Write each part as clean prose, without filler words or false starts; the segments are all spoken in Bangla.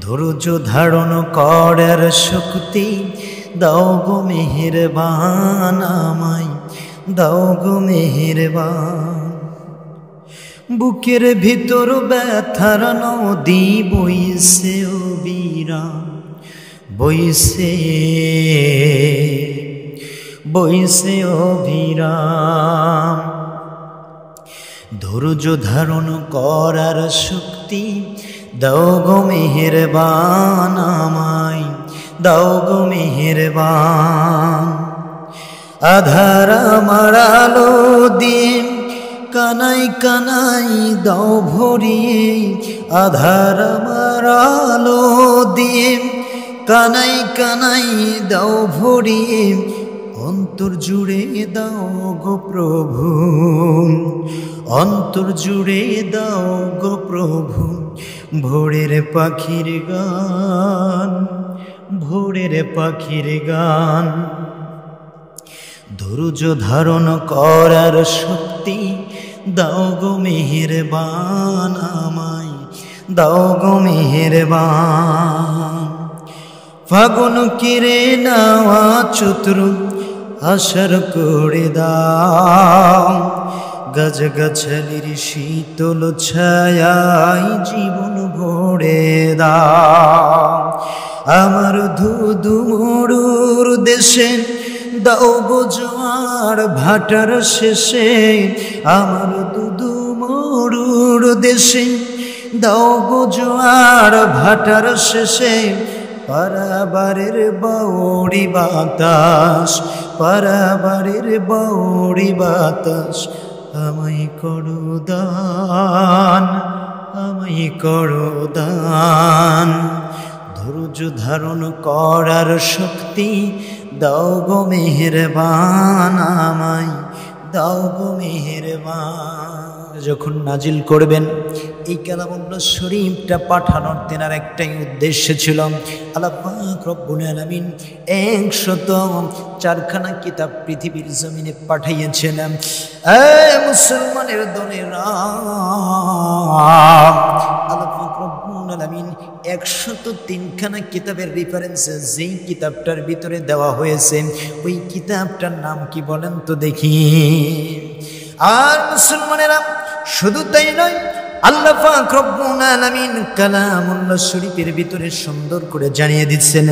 ধৈর্য ধারণ করার শক্তি দাও গো মেহেরবান আমায়, দাও গো মেহেরবান। বুকের ভিতর ব্যথার নদী বইছে অবিরাম, বইছে বইছে অবিরাম। ধৈর্য ধারণ করার শক্তি দাও গো মেহেরবান আমায়, দাও গো মেহেরবান। আধার আমার আলো দিয়ে কানাই কানাই দাও ভরিয়ে, আধার আমার আলো দিয়ে কানাই কানাই দাও ভরিয়ে। অন্তর জুড়ে দাও গো প্রভু, অন্তর জুড়ে দাও গো প্রভু। ভোরের পাখির গান, ভোরের পাখির গান। ধৈর্য ধারণ করার শক্তি দাও গো মেহেরবান আমায়, দাও গো মেহেরবান। ফাগুন কিরে নাওয়া চতুর আশার করে দাও, গাছ গাছালির শীতল ছায়ায় জীবন ভরে দাও। আমার ধুধু মরুর দেশে দাও গো জোয়ার ভাটার শেষে, আমার ধুধু মরুর দেশে দাও গো জোয়ার ভাটার শেষে। পারাবারের বাউরি বাতাস, পারাবারের বাউরি বাতাস। আমায় করো দান, আমায় করো দান। ধৈর্য ধারণ করার শক্তি দাও গো মেহেরবান আমায়, দাও গো মেহেরবান। যখন নাজিল করবেন এই কালামুল্লাহ শরীফটা পাঠানোর তেনার একটাই উদ্দেশ্য ছিল, আল্লাহ পাক রব্বুল আলামিন 104খানা কিতাব পৃথিবীর জমিনে পাঠিয়েছেন। মুসলমানের দলেরা আল্লাহ পাক রব্বুল আলামিন 103খানা কিতাবের রেফারেন্সে যেই কিতাবটার ভিতরে দেওয়া হয়েছে ওই কিতাবটার নাম কি বলেন তো দেখি। আর মুসলমানেরা শুধু তাই নয়, আল্লাহ পাক রব্বুল আলামিন কালামুল্লাহ শরীফের ভিতরে সুন্দর করে জানিয়ে দিচ্ছেন,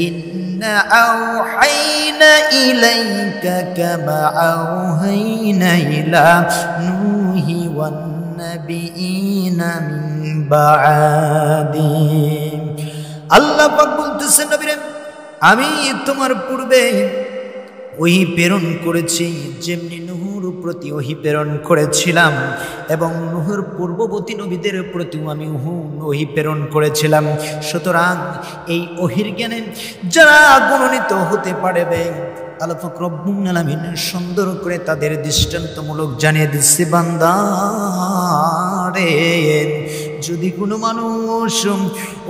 ইন্না আওহাইনা ইলাইকা কামা আওহাইনা ইলা নূহি ওয়ান নাবিয়িনা মিন বা'দি। আল্লাহ পাক বলতেছেন, নবীরে আমি তোমার পূর্বে ওহী প্রেরণ করেছি, যেমনি নূহর প্রতি ওহী প্রেরণ করেছিলাম এবং নূহের পূর্ববর্তী নবীদের প্রতিও আমি ওহী প্রেরণ করেছিলাম। সুতরাং এই ওহীর জ্ঞানে যারা গুণান্বিত হতে পারবে আল্লাহ পাক রব্বুল আলামিন সুন্দর করে তাদের দৃষ্টান্তমূলক জানিয়ে দিচ্ছে, বান্দা রে যদি কোনো মানুষ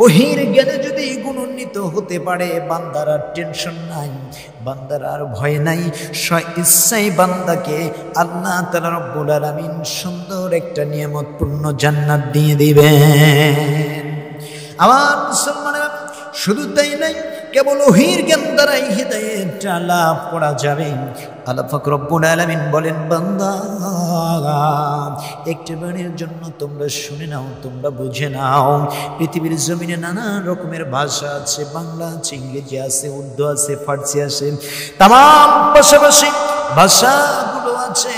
ওহীর জ্ঞানে যদি গুণান্বিত হতে পারে, বান্দার আর টেনশন নাই, বান্দার আর ভয় নাই। ইচ্ছাই বান্দাকে আল্লাহ তাআলা রব্বুল আলামিন সুন্দর একটা নিয়ামতপূর্ণ জান্নাত দিয়ে দিবেন। আমার মুসলমানেরা শুধু তাই নাই, কেবল ওহীর জ্ঞান দ্বারাই হিদায়াতটা লাভ করা যাবে। আল্লাহ পাক রব্বুল আলামিন বলেন, বান্দা একটিবারের জন্য তোমরা শুনে নাও, তোমরা বুঝে নাও। পৃথিবীর জমিনে নানা রকমের ভাষা আছে, বাংলা আছে, ইংরেজি আছে, উর্দু আছে, ফার্সি আছে, তাম পাশাপাশি ভাষাগুলো আছে।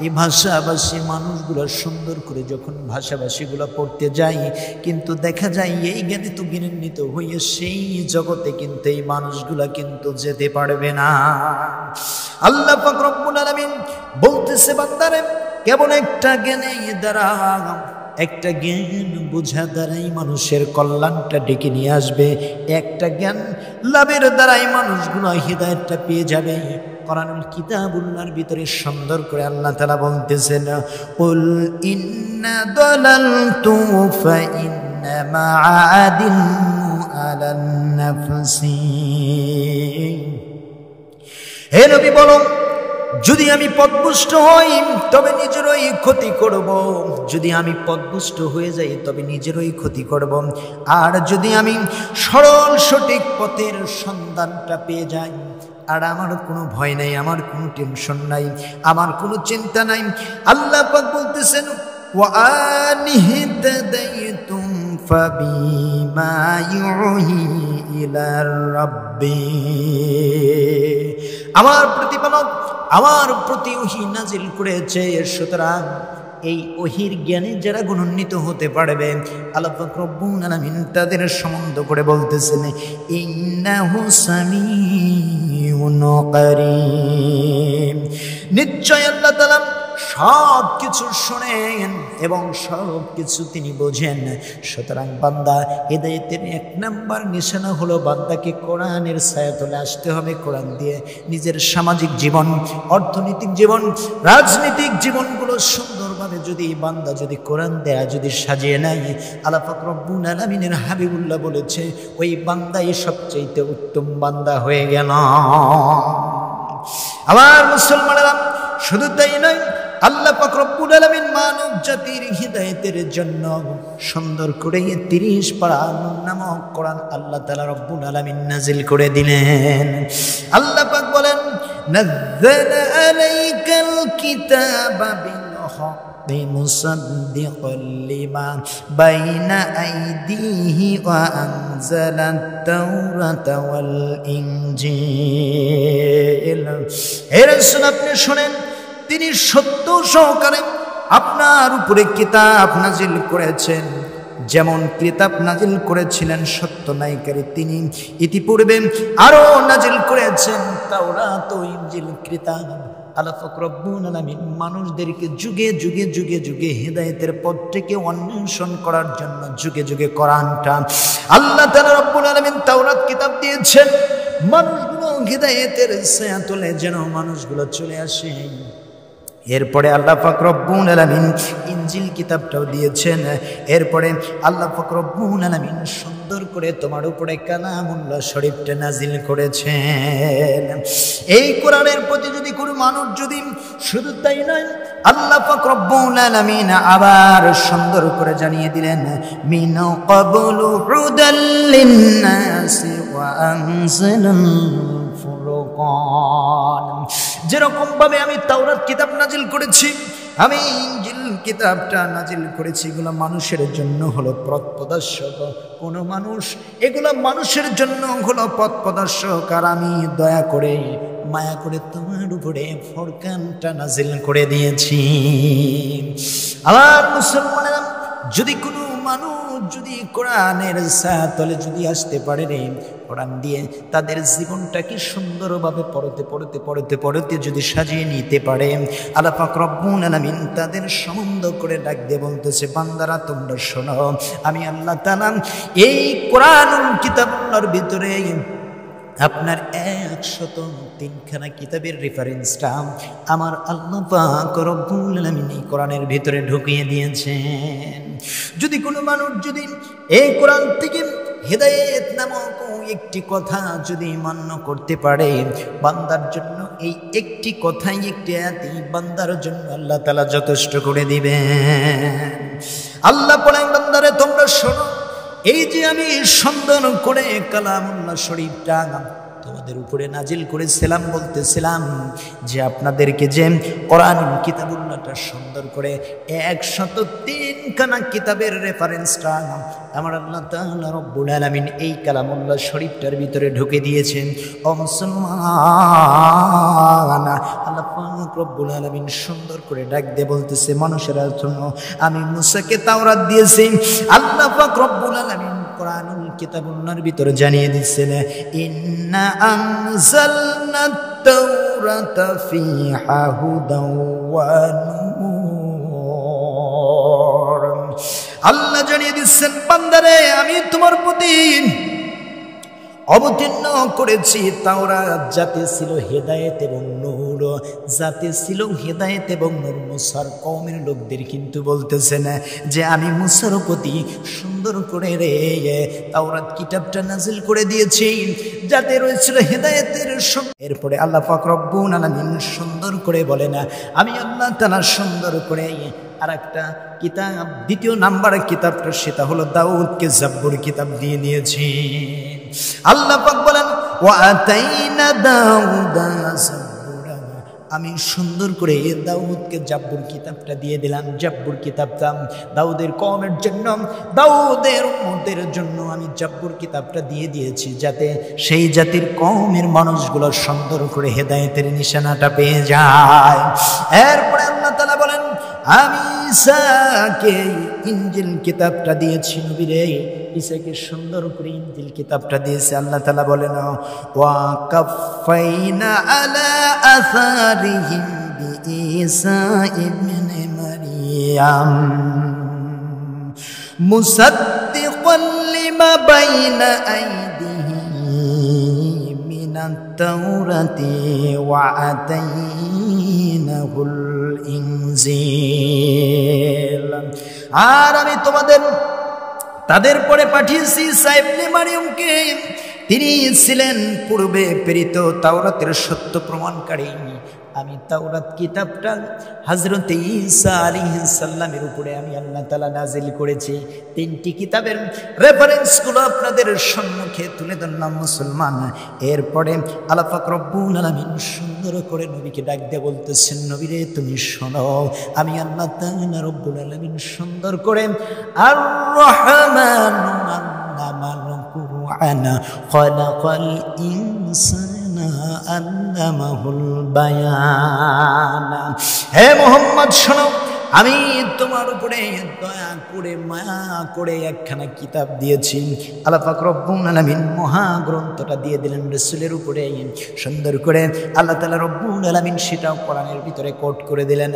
এই ভাষাভাষী মানুষগুলো সুন্দর করে যখন ভাষাভাষীগুলো পড়তে যায়, কিন্তু দেখা যায় এই জ্ঞানে তো জ্ঞানান্বিত হয়ে সেই জগতে কিন্তু এই মানুষগুলা কিন্তু যেতে পারবে না। আল্লাহ পাক রব্বুল আলামিন বলতেছে, বান্দারে কেবল একটা জ্ঞানে দ্বারা, একটা জ্ঞান বোঝা দ্বারাই মানুষের কল্যাণটা ডেকে নিয়ে আসবে। একটা জ্ঞান লাভের দ্বারাই মানুষগুলো হিদায়াতটা পেয়ে যাবে। কোরআনুল কিতাবুল্লাহর ভিতরে সুন্দর করে আল্লাহ তাআলা বলতেছেন, কুল ইন্না দালালতু ফা ইন্নামা আদিল্লু আলান নাফসি। হে নবী বলো, যদি আমি পথভ্রষ্ট হই তবে নিজেরই ক্ষতি করব, যদি আমি পথভ্রষ্ট হয়ে যাই তবে নিজেরই ক্ষতি করব। আর যদি আমি সরল সঠিক পথের সন্ধানটা পেয়ে যাই, আর আমার কোনো ভয় নাই, আমার কোনো টেনশন নাই, আমার কোনো চিন্তা নাই। আল্লাহ পাক বলতেছেন وَأَنِهْتَدَيْتُمْ فَبِمَا يُوحِي إِلَى رَبِّي, আমার প্রতিপালক আমার প্রতি ওহী নাজিল করেছে, সুতরাং এই ওহীর জ্ঞানে যারা গুণান্বিত হতে পারবে আল্লাহ পাক রব্বুল আলামিন তাদের সম্বন্ধ করে বলতেছেন ইন্নাহু সামিউন কারীম, নিশ্চয় আল্লাহ তাআলা সব কিছু শোনেন এবং সব কিছু তিনি বোঝেন। সুতরাং বান্দা হেদায়েতের এক নাম্বার নিশানা হলো বান্দাকে কোরআনের ছায়াতলে আসতে হবে। কোরআন দিয়ে নিজের সামাজিক জীবন, অর্থনৈতিক জীবন, রাজনৈতিক জীবনগুলো সুন্দরভাবে যদি বান্দা যদি কোরআন দেয়া যদি সাজিয়ে নেয়, আল্লাহ পাক রব্বুল আলামিনের হাবিবুল্লাহ বলেছে ওই বান্দাই সবচেয়ে উত্তম বান্দা হয়ে গেল। আমার মুসলমানেরা, শুধু তাই নয়, আল্লাহ পাক রব্বুল আলামিন মানব জাতির হিদায়াতের জন্য সুন্দর করে 30 পারা নামক কোরআন আল্লাহ তাআলা রব্বুল আলামিন নাজিল করে দিলেন। আল্লাহ পাক বলেন নাযালা আলাইকাল কিতাবা বিল হাক্কি মুসাদ্দিকাল লিমা বাইনা আইদিহি ওয়া আনজালাত তাওরাতা ওয়াল ইনজিল। হে রাসূল, আপনি শুনেন, তিনি সত্য সহকারে আপনার উপরে কিতাব নাজিল করেছেন। যেমন কিতাব নাজিল করেছিলেন সত্য নায়িকারী তিনি, ইতিপূর্বে আরো নাজিল করেছেন তাওরাত ও ইনজিল কিতাব। আল্লাহ পাক রব্বুল আলামিন মানুষদেরকে যুগে যুগে যুগে যুগে হিদায়াতের পথটিকে অন্বেষণ করার জন্য যুগে যুগে কোরআনটা আল্লাহ তাআলা রব্বুল আলামিন তাওরাত কিতাব দিয়েছেন। মানুষগুলো হিদায়াতের ছায়াতলে যেন মানুষগুলো চলে আসে। এরপরে আল্লাহ পাক রব্বুল আলামিন ইনজিল কিতাবটাও দিয়েছেন। এরপরে আল্লাহ পাক রব্বুল আলামিন সুন্দর করে তোমার উপরে কালামুল্লাহ শরীফটা নাজিল করেছেন। এই কোরআনের প্রতি যদি কোনো মানুষ যদি, শুধু তাই নয়, আল্লাহ পাক রব্বুল আলামিন আবার সুন্দর করে জানিয়ে দিলেন মিন ক্বাবলু হুদাল লিন্নাসি ওয়া আনজালাল ফুরকান। যেরকম ভাবে আমি তাওরাত কিতাব নাজিল করেছি, আমি ইনজিল কিতাবটা নাজিল করেছি, এগুলো মানুষের জন্য হলো পথ প্রদর্শক। কোন মানুষ এগুলো মানুষের জন্য হলো পথ প্রদর্শক, আর আমি দয়া করে মায়া করে তোমার উপরে ফুরকানটা নাজিল করে দিয়েছি। আমার মুসলমানেরা, যদি কোনো মানুষ যদি কোরআনের ছায়াতলে যদি আসতে পারে রে, কোরআন দিয়ে তাদের জীবনটাকে সুন্দরভাবে পড়তে পড়তে পড়তে পড়তে যদি সাজিয়ে নিতে পারে, আল্লাহ পাক রব্বুল আলামিন তাদের সম্বন্ধ করে ডাক দিয়ে বলতেছে বান্দারা তোমরা শোনো, আমি আল্লাহ তাআলা এই কোরআনুল কিতাবুল্লাহর ভিতরে আপনার 103খানা কিতাবের রেফারেন্সটা আমার আল্লাহ পাক রব্বুল আলামিন এই কোরআনের ভিতরে ঢুকিয়ে দিয়েছেন। যদি কোনো মানুষ যদি এই কোরআন থেকে হেদায়েত নামক একটি কথা যদি মান্য করতে পারে, বান্দার জন্য এই একটি কথাই, একটি আয়াতই বান্দার জন্য আল্লাহ তাআলা যথেষ্ট করে দিবেন। আল্লাহ বলেন বান্দারে তোমরা শোনো, এই যে আমি সুন্দর করে কালামুল্লাহ শরীফটা তোমাদের উপরে নাজিল করেছিলাম, বলতেছিলাম যে আপনাদেরকে যে কোরআনুল কিতাবুল্লাহটা সুন্দর করে 103খানা কিতাবের রেফারেন্সটা আমার আল্লাহ তাআলা রব্বুল আলামিন এই কালামুল্লাহ শরীফটার ভিতরে ঢুকে দিয়েছেন। ও মুসলমান, আল্লাহ পাক রব্বুল আলামিন সুন্দর করে ডাক দিয়ে বলতেছে মানুষেরা শোনো, আমি মুসাকে তাওরাত দিয়েছি। আল্লাহ পাক রব্বুল আলামিন কোরআনুল কিতাবুল্লাহর ভিতরে জানিয়ে দিচ্ছেন ইন্না আনজালনাত তাওরাতা ফিহা হুদাও ওয়া নূর। আল্লাহ জানিয়ে দিচ্ছেন বান্দারে আমি তোমার প্রতি অবতীর্ণ করেছি তাওরাত, যাতে ছিল হেদায়েত এবং নূর, যাতে ছিল হেদায়েত এবং নূর। মুসার কওমের লোকদের কিন্তু বলতেছেন যে আমি মুসার প্রতি সুন্দর করে রে তাওরাত কিতাবটা নাজিল করে দিয়েছি। যাতে রয়েছিল হেদায়েতের। এরপরে আল্লাহ পাক রব্বুল আলামিন সুন্দর করে বলেন, আমি আল্লাহ তাআলা সুন্দর করে আর একটা কিতাব, দ্বিতীয় নাম্বার কিতাবটা সেটা হলো দাউদকে জাব্বুর কিতাব দিয়ে দিয়েছি। আল্লাহ পাক বলেন, ওয়া আতাইনা দাউদা জাব্বুরা, আমি সুন্দর করে দাউদকে জাব্বুর কিতাবটা দিয়ে দিলাম। জাব্বুর কিতাবটা দাউদের কওমের জন্য, দাউদের উম্মতের জন্য আমি জাব্বুর কিতাবটা দিয়ে দিয়েছি, যাতে সেই জাতির কওমের মানুষগুলো সুন্দর করে হেদায়েতের নিশানাটা পেয়ে যায়। এরপরে আল্লাহ তাআলা বলেন, আমি ঈসাকে ইনজিল কিতাবটা দিয়েছি। নবীরে ঈসাকে সুন্দর করে ইনজিল কিতাবটা দিয়েছে। আল্লাহ তাআলা বলেন, ওয়া কাফাইনা আলা আসারিহিম বিঈসা ইবনে মারইয়াম মুসাদ্দিকান লিমা বাইনা আইদিহি মিনাত তাওরাতি ওয়া আতাইনাহুল ইনজিল। আর আমি তাদের পরে পাঠিয়েছি ঈসা ইবনে মারইয়ামকে, তিনি ছিলেন পূর্বে প্রেরিত তাওরাতের সত্য প্রমাণকারী। আমি তাওরাত কিতাবটা হযরত ঈসা আলাইহিস সালামের উপরে আমি আল্লাহ তাআলা নাজিল করেছি। তিনটি কিতাবের রেফারেন্সগুলো আপনাদের সম্মুখে তুলে ধরলাম মুসলমান। এরপরে আল্লাহ পাক রব্বুল আলামিন সুন্দর করে নবীকে ডাক দিয়ে বলতেছেন, নবীরে তুমি শোনো, আমি আল্লাহ তাআলা রব্বুল আলামিন সুন্দর করে আর রহমান আল্লামাল কুরআনা খালাকাল ইনসানা আল্লামাহুল বায়ান। হে মুহাম্মদ শোনো, আমি তোমার উপরে দয়া করে মায়া করে একখানা কিতাব দিয়েছি। আল্লাহ পাক রব্বুল আলামিন মহাগ্রন্থটা দিয়ে দিলেন রাসূলের উপরে। সুন্দর করে আল্লাহ তাআলা রব্বুল আলামিন সেটাও কোরআনের ভিতরে কোট করে দিলেন।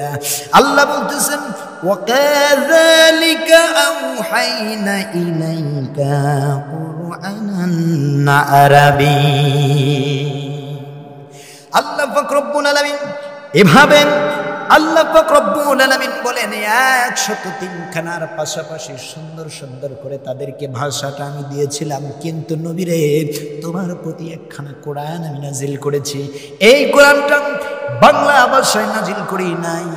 আল্লাহ বলতেছেন, ওয়া কাযালিকা আওহাইনা ইলাইকা কুরআনান আরাবী। আল্লাহ পাক রব্বুল আলামিন এভাবে আল্লাহ পাক রব্বুল আলামিন বলেন 103 খানার পাশাপাশি সুন্দর সুন্দর করে তাদেরকে ভাষাটা আমি দিয়েছিলাম, কিন্তু নবীরে তোমার প্রতি একখানা কোরআন আমি নাজিল করেছি। এই কোরআনটা বাংলা ভাষায় নাজিল করি নাই,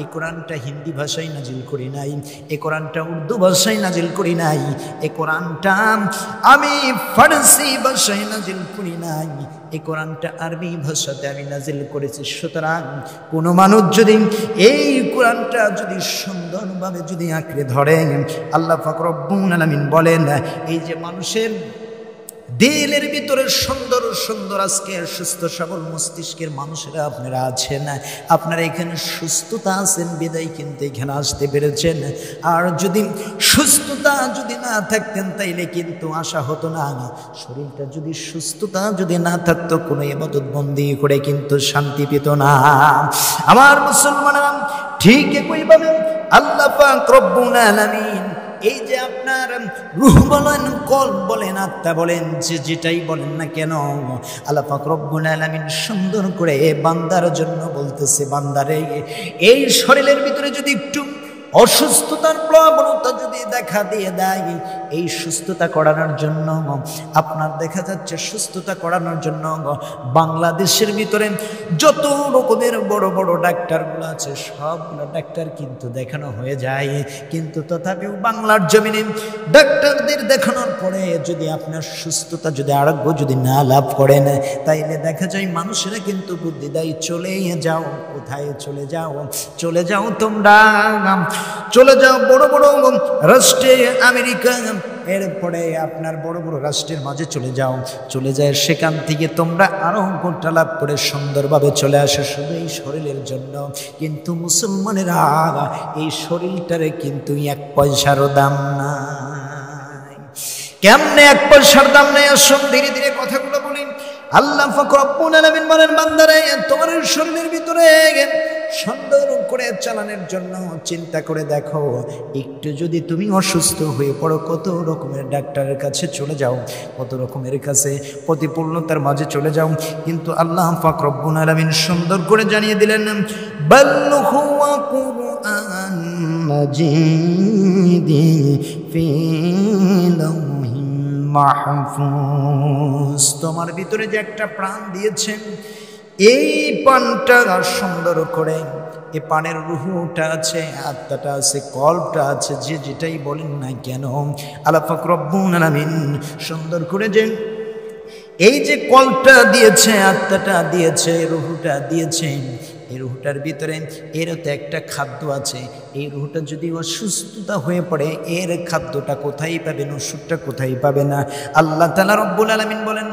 এই কোরআনটা হিন্দি ভাষায় নাজিল করি নাই, এই কোরআনটা উর্দু ভাষায় নাজিল করি নাই, এই কোরআনটা আমি ফারসি ভাষায় নাজিল করি নাই, এই কোরআনটা আরবি ভাষাতে আমি নাজিল করেছি। সুতরাং কোনো মানুষ যদি এই কোরআনটা যদি সুন্দরভাবে যদি আঁকড়ে ধরে, আল্লাহ পাক রব্বুল আলামিন বলেন, এই যে মানুষের দিলের ভিতরে সুন্দর সুন্দর আজকে সুস্থ সবল মস্তিষ্কের মানুষেরা আপনারা আছেন, আপনারা এখানে সুস্থতা আছেন বিদায় কিন্তু এখানে আসতে পেরেছেন। আর যদি সুস্থতা যদি না থাকতেন তাইলে কিন্তু আসা হতো না। শরীরটা যদি সুস্থতা যদি না থাকতো কোনো ইবাদত বন্দি করে কিন্তু শান্তি পেত না। আমার মুসলমানরা ঠিক একইভাবে আল্লাহ পাক রব্বুল আলামিন এই যে আপনার রূহ বলেন, কলব বলেন, আত্মা বলেন, যেটাই বলেন না কেন, আল্লাহ পাক রব্বুল আলামিন সুন্দর করে বান্দার জন্য বলতেছে, বান্দারে এই শরীরের ভিতরে যদি একটু অসুস্থতার প্রবণতা যদি দেখা দিয়ে দেয়, এই সুস্থতা করানোর জন্য আপনার দেখা যাচ্ছে সুস্থতা করানোর জন্য বাংলাদেশের ভিতরে যত রকমের বড় বড় ডাক্তারগুলো আছে সবগুলো ডাক্তার কিন্তু দেখানো হয়ে যায়, কিন্তু তথাপিও বাংলার জমিনে ডাক্তারদের দেখানোর পরে যদি আপনার সুস্থতা যদি আরোগ্য যদি না লাভ করেন, তাইলে দেখা যায় মানুষেরা কিন্তু বুদ্ধি দেয়, চলে যাও। কোথায় চলে যাও? চলে যাও তোমরা, চলে যাও বড় বড় রাষ্ট্রে, আমেরিকা, এরপরে আপনার বড় বড় রাষ্ট্রের মাঝে চলে যাও। চলে যায় সেখান থেকে তোমরা আরোগ্য লাভ করে সুন্দরভাবে চলে আসে শুধু এই শরীরের জন্য। কিন্তু মুসলমানেরা এই শরীরটারে কিন্তু 1 পয়সারও দাম নাই। কেমনে 1 পয়সার দাম নেই? আসুন ধীরে ধীরে কথাগুলো বলি। আল্লাহ পাক রব্বুল আলামিন বলেন, বান্দারে তোমার শরীরের ভিতরে সুন্দর করে চালানোর জন্য চিন্তা করে দেখো, একটু যদি তুমি অসুস্থ হয়ে পড়ো, কত রকমের ডাক্তারের কাছে চলে যাও, কত রকমের কাছে প্রতিপূর্ণতার মাঝে চলে যাও, কিন্তু আল্লাহ পাক রব্বুল আলামিন সুন্দর করে জানিয়ে দিলেন, বাল হুয়া কুরআন মাজিদ ফি লাওহিম মাহফুজ, তোমার ভিতরে যে একটা প্রাণ দিয়েছেন, এই প্রাণটা সুন্দর করে, এই প্রাণের রুহটা আছে, আত্মাটা আছে, কল্পটা আছে, যে যেটাই বলেন না কেন, আল্লাহ পাক রব্বুল আলামিন সুন্দর করে যে এই যে কল্পটা দিয়েছে, আত্মাটা দিয়েছে, রুহটা দিয়েছে, এই রুহটার ভিতরে এরও তো একটা খাদ্য আছে। এই রুহটা যদি অসুস্থতা হয়ে পড়ে, এর খাদ্যটা কোথায় পাবেন, ওষুধটা কোথায় পাবে না? আল্লাহ তাআলা রব্বুল আলামিন বলেন,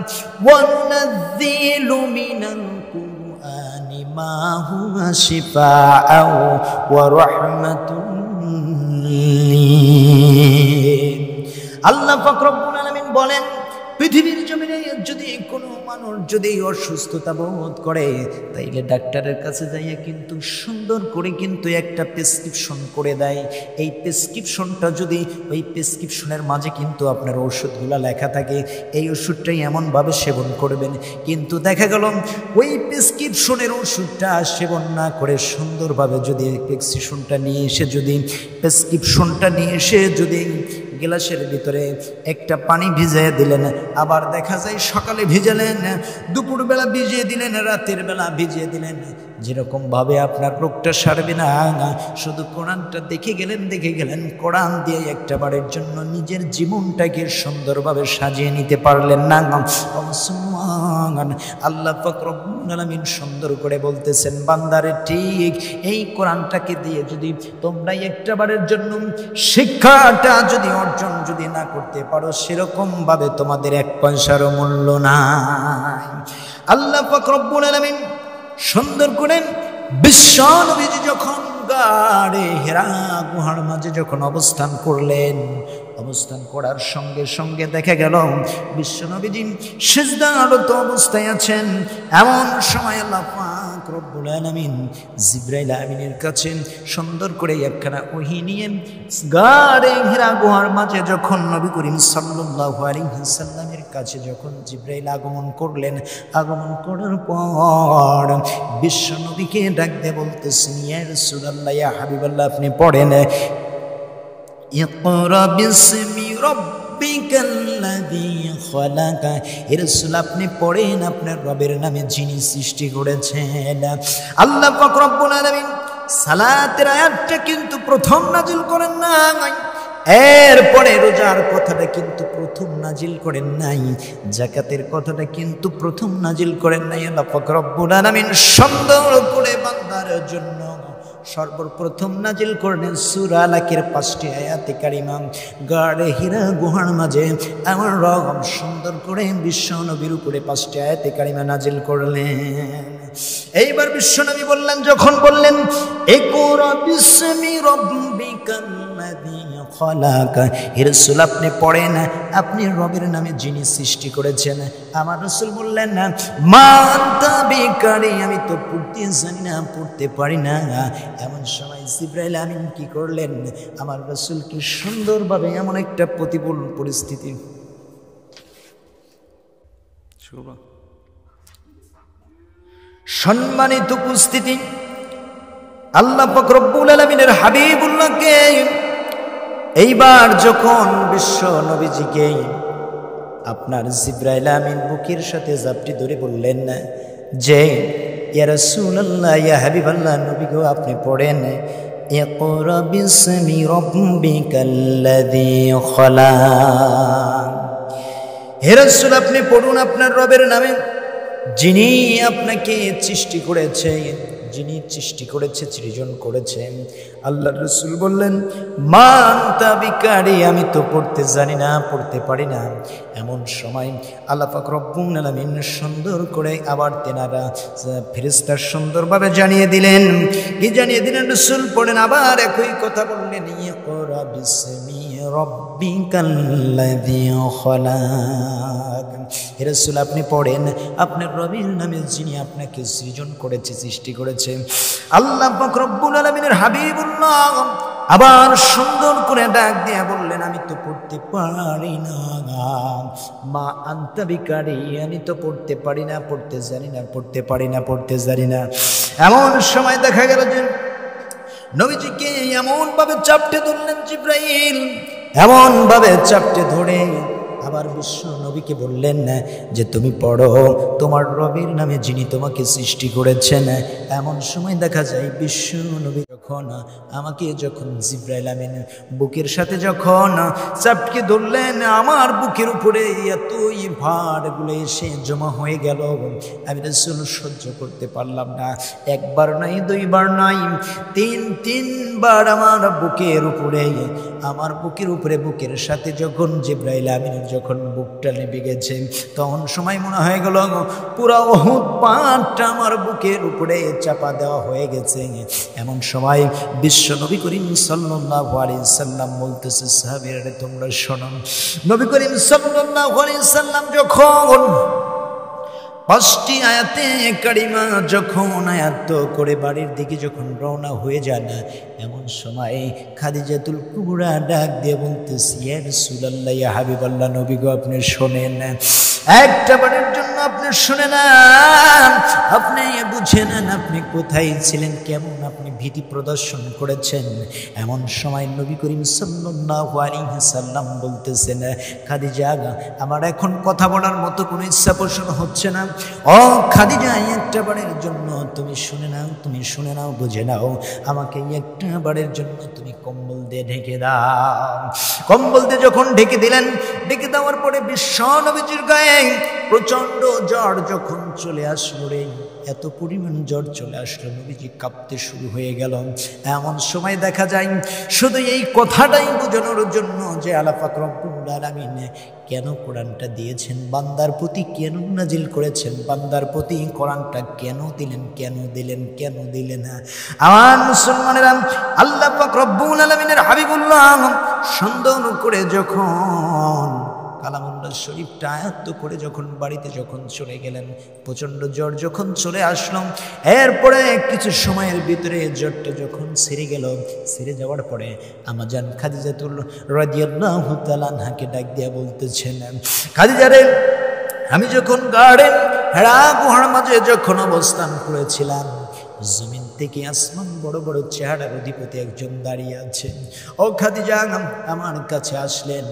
ওয়ানাযিলু মিনাল কুরআনি মা হুয়া শিফাআ ওয়া রাহমাতুন। আল্লাহ পাক রব্বুল আলামিন বলেন, পৃথিবীর জমিনে যদি কোনো মানুষ যদি অসুস্থতা বোধ করে, তাইলে ডাক্তারের কাছে যাইয়া কিন্তু সুন্দর করে কিন্তু একটা প্রেসক্রিপশন করে দেয়। এই প্রেসক্রিপশনটা যদি, ওই প্রেসক্রিপশনের মাঝে কিন্তু আপনার ওষুধগুলো লেখা থাকে, এই ওষুধটাই এমনভাবে সেবন করবেন। কিন্তু দেখা গেল ওই প্রেসক্রিপশনের ওষুধটা সেবন না করে সুন্দরভাবে যদি প্রেসক্রিপশনটা নিয়ে এসে যদি গ্লাসের ভিতরে একটা পানি ভিজিয়ে দিলেন, আবার দেখা যায় সকালে ভিজালেন, দুপুরবেলা ভিজিয়ে দিলেন, রাতের বেলা ভিজিয়ে দিলেন, যেরকমভাবে আপনার রোগটা সারবে না। শুধু কোরআনটা দেখে গেলেন, কোরআন দিয়ে একটা বারের জন্য নিজের জীবনটাকে সুন্দরভাবে সাজিয়ে নিতে পারলেন না। আল্লাহ পাক রব্বুল আলামিন সুন্দর করে বলতেছেন, বান্দারে ঠিক এই কোরআনটাকে দিয়ে যদি তোমরা একটা বারের জন্য শিক্ষাটা যদি অর্জন যদি না করতে পারো, সেরকম ভাবে তোমাদের এক পয়সারও মূল্য নাই। আল্লাহ পাক রব্বুল আলামিন সুন্দর করে বিশ্ব নবীজি যখন গাড়ে হেরা গুহার মাঝে যখন অবস্থান করলেন, অবস্থান করার সঙ্গে সঙ্গে দেখা গেল বিশ্ব নবীজি সিজদারত অবস্থায় আছেন। এমন সময় আল্লাহ পাক রব্বুল আলামিন জিবরাইল আমিনের কাছে সুন্দর করে একখানা ওহী নিয়ে গাড়ে হেরা গুহার মাঝে যখন নবী করিম সাল্লাল্লাহু আলাইহি ওয়াসাল্লামের কাছে যখন জিবরাইল আগমন করলেন, আগমন করার পর বিশ্ব নবীকে ডাক দিয়ে বলতেছেন, ইয়া রাসূলুল্লাহ, ইয়া হাবিবাল্লাহ, আপনি পড়েন, ইকরা বিসমি রাব্বিকাল্লাযী খালাক। হে রাসূল, আপনি পড়েন আপনার রবের নামে যিনি সৃষ্টি করেছেন। আল্লাহ পাক রব্বুল আলামিন সালাতের আয়াতটা কিন্তু প্রথম নাজিল করেন নাই, এরপরে রোজার কথাটা কিন্তু প্রথম নাজিল করেন নাই, যাকাতের কথাটা কিন্তু প্রথম নাজিল করেন নাই। আল্লাহ পাক রব্বুল আলামিন সুন্দর করে বান্দার জন্য সর্বপ্রথম নাজিল করলেন সূরা আলাকের 5টি আয়াতে কারিমা। গাড়ে হীরা গুহার মাঝে আমার রব সুন্দর করে বিশ্ব নবীর উপরে 5টি আয়াতে কারিমা নাজিল করলেন। এইবার বিশ্ব নবী বললেন, যখন বললেন ইকরা বিসমি রাব্বিকাল্লাযী খালাক, হে রাসূল আপনি পড়েন আপনি রবের নামে যিনি সৃষ্টি করেছেন। আমার রাসূল বললেন, মা আনতা বিকারি, আমি তো পড়তে জানি না, পড়তে পারি না। এমন সময় জিবরাইল আমিন কি করলেন, আমার রাসূলকে সুন্দরভাবে এমন একটা প্রতিকূল পরিস্থিতি, সম্মানিত উপস্থিতি, আল্লাহ পাক রব্বুল আলামিনের হাবিবুল্লাহকে এইবার যখন বিশ্ব নবীজিকে আপনার জিবরাইল আমিন বুকের সাথে জাপটি ধরে বললেন যে, ইয়া রাসূলুল্লাহ, ইয়া হাবিবাল্লাহ, নবী গো আপনি পড়েন ইকরা বিসমি রাব্বিকাল্লাযী খালাক। হে রাসূল আপনি পড়ুন আপনার রবের নামে যিনি আপনাকে সৃষ্টি করেছেন, যিনি সৃষ্টি করেছে, সৃজন করেছেন। আল্লাহ রাসূল বললেন, মা আনতা বিকারি, আমি তো পড়তে জানি না, পড়তে পারি না। এমন সময় আল্লাহ পাক রব্বুল আলামিন সুন্দর করে আবার তেনারা ফেরেশতা সুন্দরভাবে জানিয়ে দিলেন। কি জানিয়ে দিলেন? রাসূল পড়েন, আবার একই কথা বললেন, ইকরা বিসমি রাব্বিকাল্লাযী খালাক। হে রাসূল আপনি পড়েন আপনার রবের নামে যিনি আপনাকে সৃজন করেছে, সৃষ্টি করেছে। আল্লাহ পাক রব্বুল আলামিনের হাবিবুল্লাহ আবার সুন্দর করে ডাক দিয়ে বললেন, আমি তো পড়তে পারি না, মা আনতা বিকারি, আমি তো পড়তে পারি না, পড়তে জানি না, পড়তে পারি না, পড়তে জানি না। এমন সময় দেখা গেল যে নবীজিকে এমন ভাবে চাপটে ধরলেন জিবরাইল, এমন ভাবে চাপটে ধরে আবার বিশ্ব নবীকে বললেন যে তুমি পড়ো তোমার রবের নামে যিনি তোমাকে সৃষ্টি করেছেন। এমন সময় দেখা যায় বিশ্ব নবী যখন জিবরাইল আমিন বুকের সাথে যখন চাপকে ধরলেন, আমার বুকের উপরে এতই ভারগুলো এসে জমা হয়ে গেল, আমি রাসূল সহ্য করতে পারলাম না। একবার নাই, দুইবার নাই, তিনবার আমার বুকের উপরে বুকের সাথে যখন জিবরাইল আমিনের যখন বুকটা লেগে গেছে, তখন সময় মনে হয়ে গেল পুরা উহুদ পাহাড়টা আমার বুকের উপরে চাপা দেওয়া হয়ে গেছে। এমন সময় বিশ্ব নবী করিম সাল্লাল্লাহু আলাইহি সাল্লাম বলতেছে, সাহাবীরা তোমরা শোনো, নবী করিম সাল্লাল্লাহু আলাইহি সাল্লাম যখন 5টি আয়াতে কারিমা যখন আয়াত করে বাড়ির দিকে যখন রওনা হয়ে যান, এমন সময় খাদিজাতুল কুবরা ডাক দিয়ে বলতেছে, ইয়া রাসূলুল্লাহ, ইয়া হাবিবাল্লাহ, নবী গো আপনি শোনেন, একটা বারের জন্য আপনি শুনে নেন, আপনি বুঝে নেন আপনি কোথায় ছিলেন, কেমন আপনি ভীতি প্রদর্শন করেছেন। এমন সময় নবী করিম সাল্লাল্লাহু আলাইহি সাল্লাম বলতেছেন, খাদিজা আমার এখন কথা বলার মতো কোনো ইচ্ছা পোষণ হচ্ছে না। ও খাদিজা, একটা বারের জন্য তুমি শুনে নাও, বুঝে নাও, আমাকে একটা বারের জন্য তুমি কম্বল দিয়ে ঢেকে দাও। কম্বল দিয়ে যখন ঢেকে দিলেন, ঢেকে দেওয়ার পরে বিশ্ব নবীজির গায়ে প্রচন্ড জ্বর যখন চলে আসলো রে, এত পরিমাণ জ্বর চলে আসলো, নবীজি কাঁপতে শুরু হয়ে গেল। এমন সময় দেখা যায় শুধু এই কথাটাই বোঝানোর জন্য যে আল্লাহ পাক রব্বুল আলামিন কেন কোরআনটা দিয়েছেন, বান্দার প্রতি কেন নাজিল করেছেন, বান্দার প্রতি কোরআনটা কেন দিলেন। আমার মুসলমানেরা, আল্লাহ পাক রব্বুল আলামিনের হাবিবুল্লাহ সুন্দর করে যখন কালামুল্লাহ শরীফটা আয়াত্ত করে যখন বাড়িতে যখন চলে গেলেন, প্রচণ্ড জ্বর যখন চলে আসলো, এরপরে কিছু সময়ের ভিতরে জ্বরটা যখন সেরে গেল, সেরে যাওয়ার পরে আমাজান খাদিজাতুল রাদিয়াল্লাহু তাআলা আনহাকে ডাক দিয়া বলতেছেন, খাদিজা রে, আমি যখন গাড়েন হেরা গুহার মাঝে যখন অবস্থান করেছিলাম, জমিন থেকে আসমান বড় বড় চেহারার অধিপতি একজন দাঁড়িয়ে আছেন। ও খাদিজা, আমার কাছে আসলেন,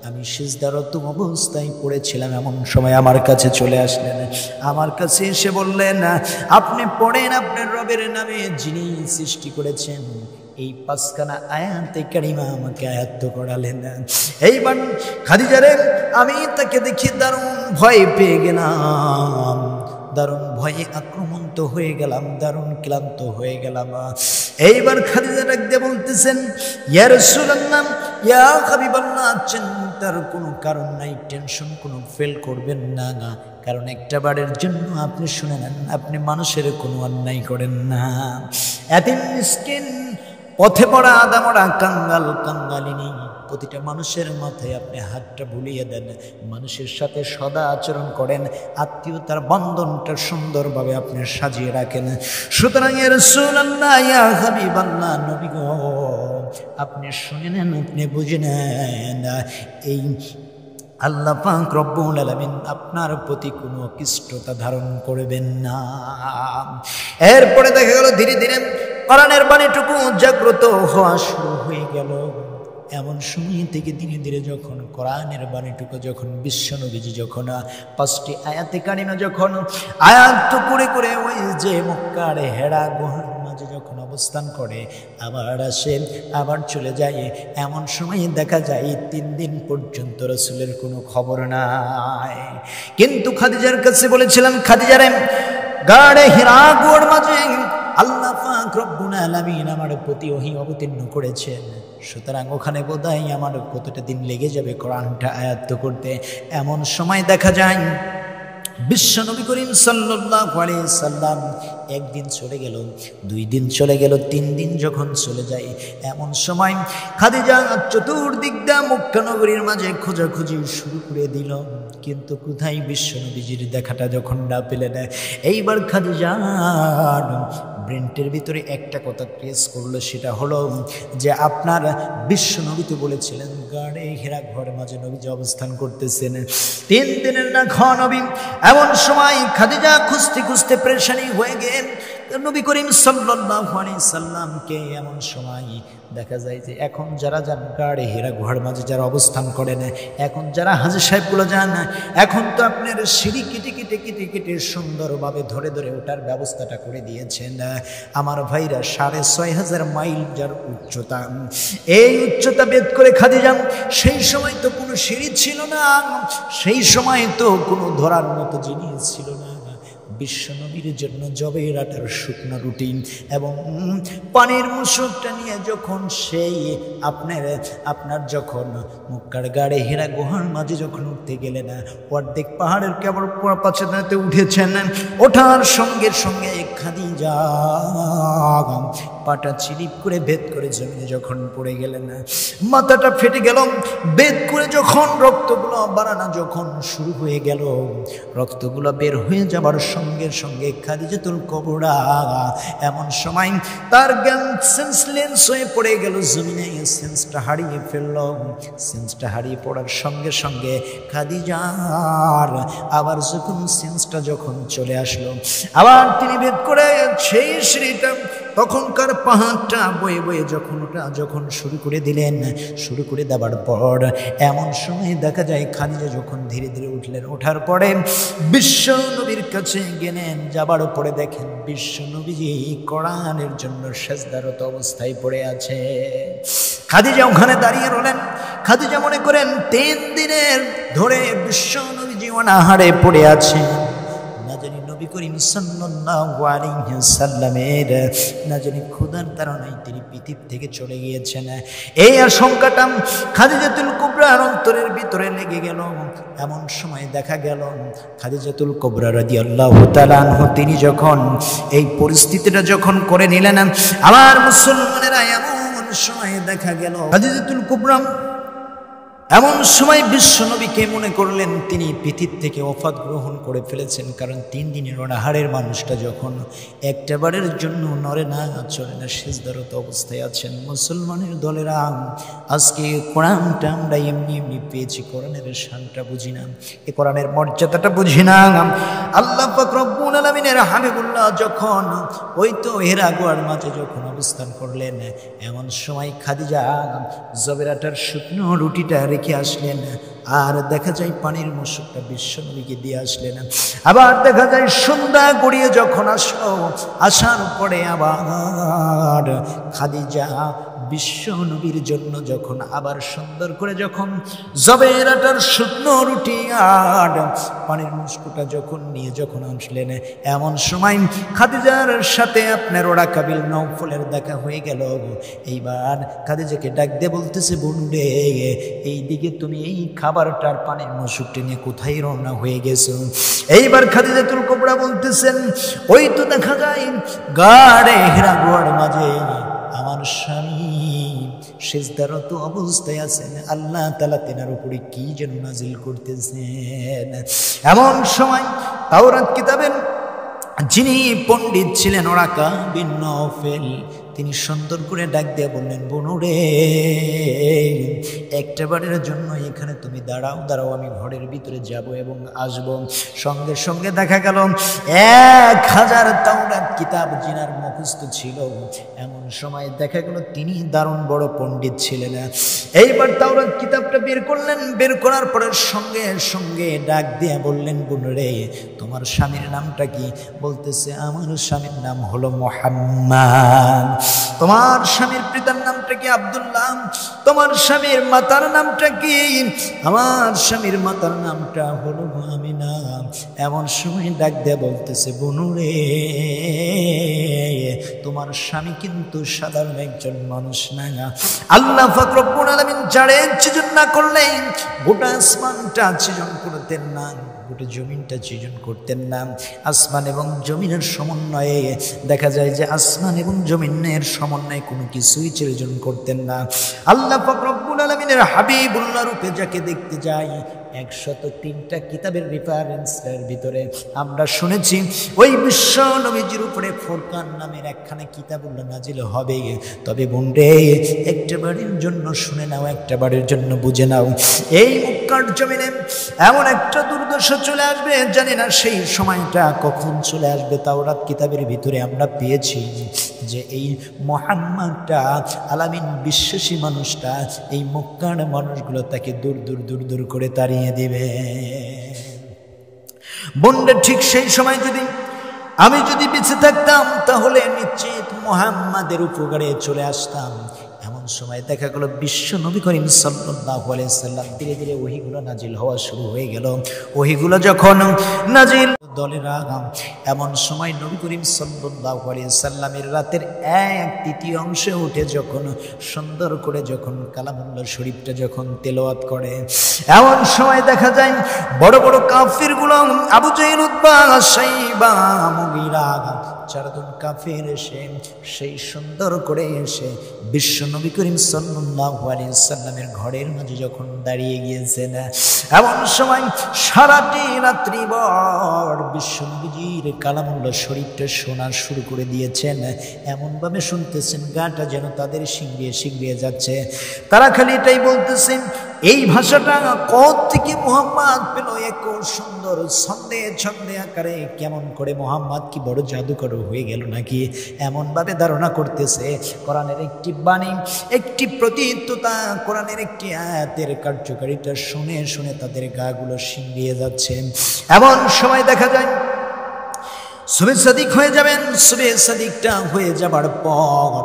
আমি সিজদারত অবস্থায় পড়েছিলাম, এমন সময় আমার কাছে চলে আসলেন, আমার কাছে এসে বললেন, আপনি পড়েন আপনার রবের নামে যিনি সৃষ্টি করেছেন। এই 5খানা আয়াতে কারিমা আমাকে আয়াত্ত করালেন। এইবার খাদিজারে আমি তাকে দেখি দারুণ ভয় পেয়ে গেলাম, দারুণ ভয়ে আক্রমন্ত হয়ে গেলাম, দারুণ ক্লান্ত হয়ে গেলাম। এইবার খাদিজা ডাক দিয়ে বলতেছেন, ইয়া রাসূলুল্লাহ, ইয়া হাবিবাল্লাহ, চিন্তার কোনো কারণ নাই, টেনশন কোনো ফেল করবেন না, কারণ একটা বারের জন্য আপনি শুনে নেন, আপনি মানুষের কোনো অন্যায় করেন না। এতিম মিসকিন, পথে পড়া আদামরা, কাঙ্গালিনী, প্রতিটা মানুষের মাথায় আপনি হাতটা বুলিয়ে দেন, মানুষের সাথে সদা আচরণ করেন, আত্মীয়তার বন্ধনটা সুন্দরভাবে আপনি সাজিয়ে রাখেন। সুতরাং ইয়া রাসূলুল্লাহ, ইয়া হাবিবাল্লাহ, নবী গো আপনি শুনে নেন, আপনি বুঝে নেন, এই আল্লাহ পাক রব্বুল আলামিন আপনার প্রতি কোনো অকিষ্টতা ধারণ করবেন না। এরপরে দেখা গেল ধীরে ধীরে কোরআনের বাণীটুকু জাগ্রত হওয়া শুরু হয়ে গেল। এমন সময় থেকে ধীরে ধীরে যখন কোরআনের বাণীটুকু যখন বিশ্বনবীজি যখন 5টি আয়াতে কারিমা যখন আয়াত করে ওই যে মক্কার হেরা গুহার মাঝে যখন অবস্থান করে, আবার আসে আবার চলে যায়, এমন সময় দেখা যায় 3 দিন পর্যন্ত রাসূলের কোনো খবর নাই। কিন্তু খাদিজার কাছে বলেছিলেন, খাদিজারে গাড়ে হিরা গুহার মাঝে আল্লাহ পাক রব্বুল আলামিন আমার প্রতি ওহী অবতীর্ণ করেছেন, সুতরাং ওখানে বোধহয় আমার কতটা দিন লেগে যাবে কোরআনটা আয়াত্ত করতে। এমন সময় দেখা যায় বিশ্বনবী করিম সাল্লাল্লাহু আলাইহি সাল্লাম 1 দিন চলে গেল, 2 দিন চলে গেল, 3 দিন যখন চলে যায়, এমন সময় খাদিজা চতুর্দিক দিয়ে মক্কা নগরীর মাঝে খোঁজাখুঁজি শুরু করে দিল, কিন্তু কোথায় বিশ্বনবীজির দেখাটা যখন না পেলেন, এইবার খাদিজা ব্রেন্টের ভিতরে একটা কথা প্রেস করলো, সেটা হলো যে আপনার বিশ্বনবী তো বলেছিলেন গাড়ে হেরা ঘরের মাঝে নবীজি অবস্থান করতেছেন, 3 দিনের না নবী। এমন সময় খাদিজা খুঁজতে খুঁজতে পেরেশানি হয়ে গিয়ে গেলেন নবী করিম সাল্লাল্লাহু আলাইহি সাল্লামকে। এমন সময় দেখা যায় যে এখন যারা যান গাড়ে হীরা গুহার মাঝে যারা অবস্থান করেন, এখন যারা হাজী সাহেবগুলো যান, এখন তো আপনার সিঁড়ি কেটে কেটে কেটে কেটে সুন্দরভাবে ধরে ধরে ওঠার ব্যবস্থাটা করে দিয়েছেন। আমার ভাইরা 6500 মাইল যার উচ্চতা, এই উচ্চতা ভেদ করে খাদিজা, সেই সময় তো কোনো সিঁড়ি ছিল না, সেই সময় তো কোনো ধরার মতো জিনিস ছিল না। বিশ্বনবীর জন্য জবের আটার শুকনো রুটি এবং পানির মুশুকটা নিয়ে যখন সেই আপনার যখন মক্কার গাড়ে হীরা গুহার মাঝে যখন উঠতে গেলেন, অর্ধেক পাহাড়ের কেবল পাশে উঠেছেন, ওঠার সঙ্গে সঙ্গে খাদিজা পাটা চিলিপ করে ভেদ করে জমিনে যখন পড়ে গেলেন, মাথাটা ফেটে গেল। ভেদ করে যখন রক্তগুলো বাড়ানো যখন শুরু হয়ে গেল, রক্তগুলো বের হয়ে যাবার সঙ্গে সঙ্গে খাদিজাতুল কুবরা এমন সময় তার জ্ঞান সেন্সলেস হয়ে পড়ে গেল জমিনে, সেন্সটা হারিয়ে ফেলল। সেন্সটা হারিয়ে পড়ার সঙ্গে সঙ্গে খাদিজার আবার যখন সেন্সটা যখন চলে আসলো, আবার তিনি ভেদ করে সেই সিঁড়িটা তখনকার পাহাড়টা বয়ে বয়ে যখন ওটা যখন শুরু করে দিলেন, শুরু করে দেওয়ার পর এমন সময় দেখা যায় খাদিজা যখন ধীরে ধীরে উঠলেন, ওঠার পরে বিশ্ব নবীর কাছে গেলেন, যাবার পরে দেখেন বিশ্ব নবীজি কোরআনের জন্য সেজদারত অবস্থায় পড়ে আছে। খাদিজা ওখানে দাঁড়িয়ে রলেন। খাদিজা মনে করেন 3 দিনের ধরে বিশ্ব নবীজি অনাহারে পড়ে আছে। না জানি নবী করিম সাল্লাল্লাহু আলাইহি সাল্লামের না জানি ক্ষুধার তাড়নায় তিনি পৃথিবী থেকে চলে গিয়েছেন। এই আশঙ্কাটা খাদিজাতুল কুবরার অন্তরের ভিতরে লেগে গেল। এমন সময় দেখা গেল খাদিজাতুল কুবরা রাদিয়াল্লাহু তাআলা আনহা তিনি যখন এই পরিস্থিতিটা যখন করে নিলেন, আমার মুসলমানেরা এমন সময় দেখা গেল খাদিজাতুল কুবরা এমন সময় বিশ্বনবীকে মনে করলেন তিনি পৃথিবী থেকে ওফাত গ্রহণ করে ফেলেছেন। কারণ 3 দিনের অনাহারের মানুষটা যখন একটাবারের জন্য নড়ে না চলে না, সিজদারত অবস্থায় আছেন। মুসলমানের দলেরা আজকে কোরআনটা আমরা এমনি এমনি পেয়েছি, কোরআনের শানটা বুঝি না, এই কোরআনের মর্যাদাটা বুঝি না। আল্লাহ পাক রব্বুল আলামিনের হাবিবুল্লাহ যখন ওই তো হীরা গুহার মাঝে যখন অবস্থান করলেন, এমন সময় খাদিজা জবেরাটার শুকনো রুটিটা রেখে আসলেন, আর দেখা যায় পানির মুশুকটা বিশ্বনবীকে দিয়ে আসলেন। আবার দেখা যায় সন্ধ্যা গড়িয়ে যখন আসলো, আসার পরে আবার খাদিজা বিশ্বনবীর জন্য যখন আবার সুন্দর করে যখন জবের আটার শুকনো রুটি আর পানির মুশুকটা যখন নিয়ে যখন আসলেন, এমন সময় খাদিজার সাথে আপনার ওরাকা বিন নওফলের দেখা হয়ে গেল। এইবার খাদিজাকে ডাক দিয়ে বলতেছে, বোন রে, এইদিকে তুমি এই খাবারটার পানির মুশুকটি নিয়ে কোথায় রওনা হয়ে গেছো? এইবার খাদিজাতুল কুবরা বলতেছেন, ওই তো দেখা যায় গাড়ে হীরা গুহার মাঝে আমার স্বামী সিজদারত অবস্থায় আছেন, আল্লাহ তাআলা তেনার উপরে কি যেন নাজিল করতেছেন। এমন সময় তাওরাত কিতাবের যিনি পণ্ডিত ছিলেন ওরাকা বিন নওফল, তিনি সুন্দর করে ডাক দিয়ে বললেন, বনুরে, একটাবারের জন্য এখানে তুমি দাঁড়াও, আমি ঘরের ভিতরে যাব এবং আসব। সঙ্গে সঙ্গে দেখা গেল 1000 তাওরাত কিতাব জিনার মুখস্থ ছিল। এমন সময় দেখা গেল তিনি দারুণ বড় পণ্ডিত ছিলেন। এইবার তাওরাত কিতাবটা বের করলেন, বের করার পরে সঙ্গে সঙ্গে ডাক দিয়ে বললেন, বনুরে, তোমার স্বামীর নামটা কি? বলতেছে, আমার স্বামীর নাম হলো মুহাম্মদ। তোমার স্বামীর পিতার নামটা কি? আব্দুল্লাহ। তোমার স্বামীর মাতার নামটা কি? আমার স্বামীর মাতার নামটা হলো আমিনা। এমন সময় ডাক দিয়ে বলতেছে, বনুরে, তোমার স্বামী কিন্তু সাধারণ একজন মানুষ না। আল্লাহ পাক রব্বুল আলামিন যারে সৃজন না করলেন গোটা আসমানটা সৃজন করতেন না, গোটা জমিনটা সৃজন করতেন না। আসমান এবং জমিনের সমন্বয়ে দেখা যায় যে আসমান এবং জমিনের সমন্বয়ে কোনো কিছুই সৃজন করতেন না। আল্লাহ পাক রব্বুল আলামিনের হাবিবুল্লাহ রূপে যাকে দেখতে যাই, 103টা কিতাবের রেফারেন্সের ভিতরে আমরা শুনেছি ওই বিশ্ব নবীজির উপরে ফুরকান নামের একখানা কিতাবুল্লাহ নাজিল হবে। তবে বোনরে, একটাবারের জন্য শুনে নাও, একটাবারের জন্য বুঝে নাও, এই মক্কার জমিনে এমন একটা দুর্দশা চলে আসবে, জানি না সেই সময়টা কখন চলে আসবে। তাওরাত কিতাবের ভিতরে আমরা পেয়েছি যে এই মুহাম্মদটা আলামিন বিশ্বাসী মানুষটা, এই মক্কার মানুষগুলো তাকে দূর দূর দূর দূর করে তাড়িয়ে দিবে। বন্ধু, ঠিক সেই সময় আমি যদি বেঁচে থাকতাম তাহলে নিশ্চিত মুহাম্মাদের উপকারে চলে আসতাম। এমন সময় দেখা গেল বিশ্ব নবী করিম সাল্লাল্লাহু আলাইহি সাল্লাম ধীরে ধীরে ওহীগুলো নাজিল হওয়া শুরু হয়ে গেল। ওহীগুলো যখন নাজিল দলেরা, এমন সময় নবী করিম সাল্লাল্লাহু আলাইহি সাল্লামের রাতের 1/3 উঠে যখন সুন্দর করে যখন কালামুল্লাহ শরীফটা যখন তেলাওয়াত করে, এমন সময় দেখা যায় বড় বড় কাফিরগুলো আবু জাহেল, উতবা, শাইবা, মুগীরা, 4 জন কাফির এসে সেই সুন্দর করে এসে বিশ্ব নবী করিম সাল্লাল্লাহু আলাইহি সাল্লামের ঘরের মাঝে যখন দাঁড়িয়ে গিয়েছেন, এমন সময় সারাটি রাত্রি ভর বিশ্ব নবীজির কালামুল্লাহ শরীফটা শোনা শুরু করে দিয়েছেন। এমনভাবে শুনতেছেন গাটা যেন তাদের শিংড়িয়ে শিংড়িয়ে যাচ্ছে। তারা খালি এটাই বলতেছেন, এই ভাষাটা কোথা থেকে মুহাম্মদ পেল এক সুন্দর ছন্দে ছন্দে আকারে, কেমন করে মুহাম্মদ কি বড় জাদুকর হয়ে গেল নাকি, এমনভাবে ধারণা করতেছে। কোরআনের একটি বাণী, একটি প্রতীকতা, কোরআনের একটি আয়াতের কার্যকারিতা শুনে শুনে তাদের গাগুলো শিংড়িয়ে যাচ্ছে। এমন সময় দেখা যায় সুবে সাদিক হয়ে যাবেন। সুবে সাদিকটা হয়ে যাবার পর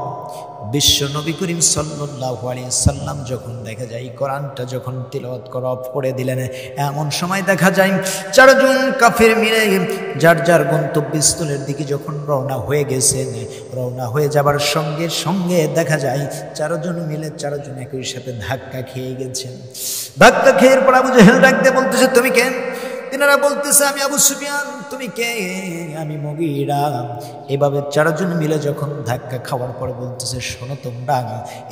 বিশ্ব নবী করিম সাল্লাল্লাহু আলাইহি সাল্লাম যখন দেখা যায় কোরআনটা যখন তিলাওয়াত করা অফ করে দিলেন, এমন সময় দেখা যায় 4 জন কাফির মিলে যার যার গন্তব্যস্থলের দিকে যখন রওনা হয়ে গেছেন, রওনা হয়ে যাবার সঙ্গে সঙ্গে দেখা যায় 4 জন মিলে 4 জন একই সাথে ধাক্কা খেয়ে গেছেন। ধাক্কা খেয়ে পর আবু জাহেল ডাকতে বলতেছে, তুমি কে? তিনারা বলতেছে, আমি আবু সুফিয়ান। তুমি কে? আমি মুগীরা। এভাবে 4 জন মিলে যখন ধাক্কা খাওয়ার পর বলতেছে, শোনো তোমরা,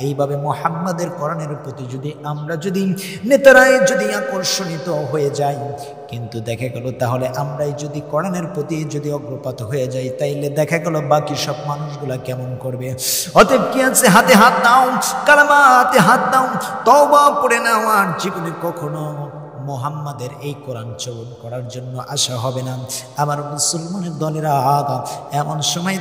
এইভাবে মুহাম্মাদের কোরআনের প্রতি আমরা যদি নেতারাই যদি আকর্ষণিত হয়ে যাই, কিন্তু দেখা গেল তাহলে আমরাই যদি কোরআনের প্রতি অগ্রপাত হয়ে যাই, তাইলে দেখা গেল বাকি সব মানুষগুলা কেমন করবে। অতএব কি আছে, হাতে হাত দাও, কালামা হাতে হাত দাও, তওবা পড়ে নাও, আর জীবনে কখনো মুহাম্মাদের এই কোরআন চর্চা করার জন্য আসা হবে না। আমার মুসলমানের দলেরা, এমন সময়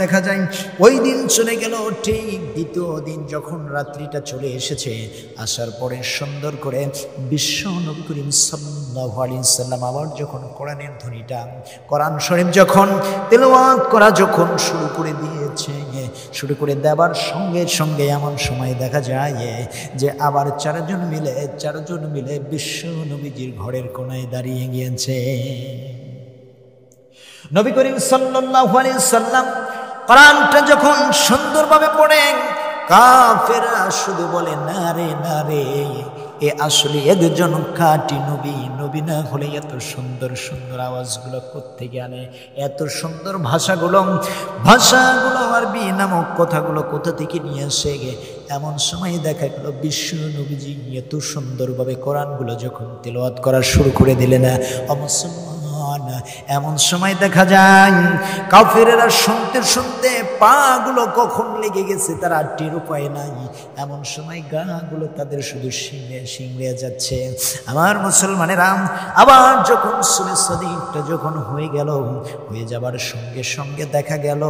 দেখা যায় ওই দিন চলে গেল। ঠিক দ্বিতীয় দিন যখন রাত্রিটা চলে এসেছে, আসার পরে সুন্দর করে বিশ্ব নবী করিম সাল্লাল্লাহু আলাইহি সাল্লাম আবার যখন কোরআনের ধ্বনিটা, কোরআন শরীফ যখন তেলাওয়াত করা যখন শুরু করে দিয়েছে, শুরু করে দেবার সঙ্গে সঙ্গে এমন সময় দেখা যায় যে আবার 4 জন মিলে বিশ্ব নবীজির ঘরের কোণায় দাঁড়িয়ে গিয়েছে। নবী করিম সাল্লাল্লাহু আলাইহি সাল্লাম কোরআনটা যখন সুন্দরভাবে পড়েন, কাফেররা শুধু বলে, না রে না রে, এ আসলে একজন খাঁটি নবী না হলে এত সুন্দর সুন্দর আওয়াজগুলো কোত্থেকে আনে, এত সুন্দর ভাষাগুলো আরবি নামক কথাগুলো কোথা থেকে নিয়ে আসে গে। এমন সময় দেখা গেল বিশ্ব নবীজি এত সুন্দরভাবে কোরআনগুলো যখন তেলাওয়াত করা শুরু করে দিলেন, এমন সময় দেখা যায় কাফেরেরা শুনতে শুনতে পাগুলো কখন লেগে গেছে তারা টের উপায় নাই। এমন সময় গাগুলো তাদের শুধু শিংড়ে যাচ্ছে। আমার মুসলমানেরা, আবার যখন সুবে সাদিকটা যখন হয়ে যাবার সঙ্গে সঙ্গে দেখা গেল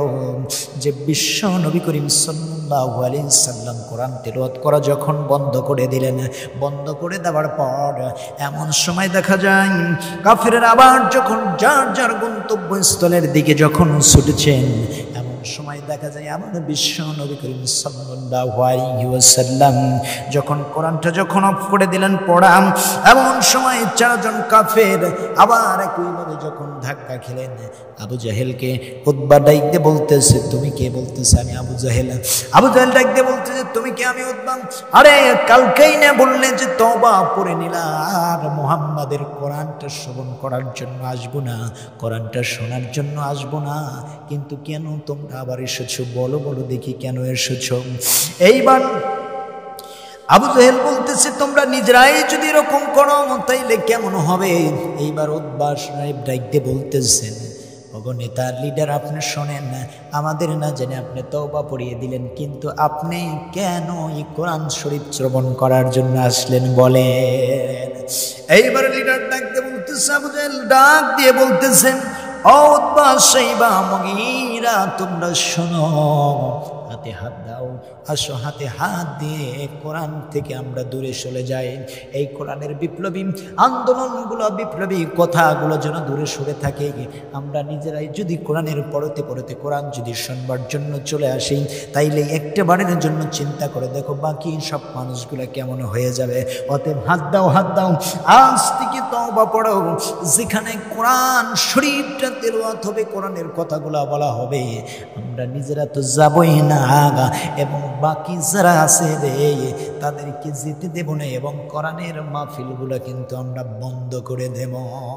যে বিশ্ব নবী করিম সাল্লাল্লাহু আলাইহি সাল্লাম কোরআন তেলাওয়াত করা যখন বন্ধ করে দিলেন, বন্ধ করে দেওয়ার পর এমন সময় দেখা যায় কাফেরেরা আবার যখন যার যার গন্তব্যস্থলের দিকে যখন ছুটেছেন, এমন সময় দেখা যায় আমাদের বিশ্ব নবী করিম সাল্লাল্লাহু আলাইহি ওয়াসাল্লাম যখন কোরআনটা যখন অফ করে দিলেন পড়া, এমন সময় 4 জন কাফের আবার একইভাবে যখন ধাক্কা খেলেন, আবু জাহেলকে উতবা ডাকতে বলতেছে, তুমি কে? বলতেছে, আমি আবু জাহেল। আবু জাহেল ডাকতে বলতেছে, তুমি কে? আমি উতবা। আরে কালকেই না বললে যে তওবা পড়ে নিলা, আর মুহাম্মাদের কোরআনটা শ্রবণ করার জন্য আসবো না, কোরআনটা শোনার জন্য আসবো না, কিন্তু কেন তোমরা আবার এসেছো? বলো দেখি কেন এসেছো? এইবার আবু জেহেল বলতেছে তোমরা নিজেরাই যদি এরকম করো তাইলে কেমন হবে। এইবার উতবা ডাইকতে বলতেছেন, ওগো নেতা লিডার, আপনি শোনেন, আমাদের না জেনে আপনি তওবা পড়িয়ে দিলেন, কিন্তু আপনি কেন এই কোরআন শরীফ শ্রবণ করার জন্য আসলেন বলেন। এইবার লিডার ডাকতে বলতেছে, আবু জেহেল ডাক দিয়ে বলতেছেন, ও উতবা সাইবা মুগীরা, তোমরা শোনো, হাতে হাত দাও, আসো হাতে হাত দিয়ে কোরআন থেকে আমরা দূরে সরে যাই। এই কোরআনের বিপ্লবী আন্দোলনগুলো, বিপ্লবী কথাগুলো যেন দূরে সরে থাকে। আমরা নিজেরাই যদি কোরআনের পড়তে পড়তে কোরআন যদি শুনবার জন্য চলে আসি, তাইলে একটা বারের জন্য চিন্তা করে দেখো বাকি সব মানুষগুলো কেমন হয়ে যাবে। অতএব হাত দাও, হাত দাও, আজ থেকে তওবা পড়ো। যেখানে কোরআন শরীফটা তেলাওয়াত হবে, কোরআনের কথাগুলো বলা হবে, আমরা নিজেরা তো যাবই না, এবং বাকি যারা আছে রে তাদেরকে যেতে দেব না, এবং কোরআনের মাহফিলগুলো কিন্তু আমরা বন্ধ করে দেব।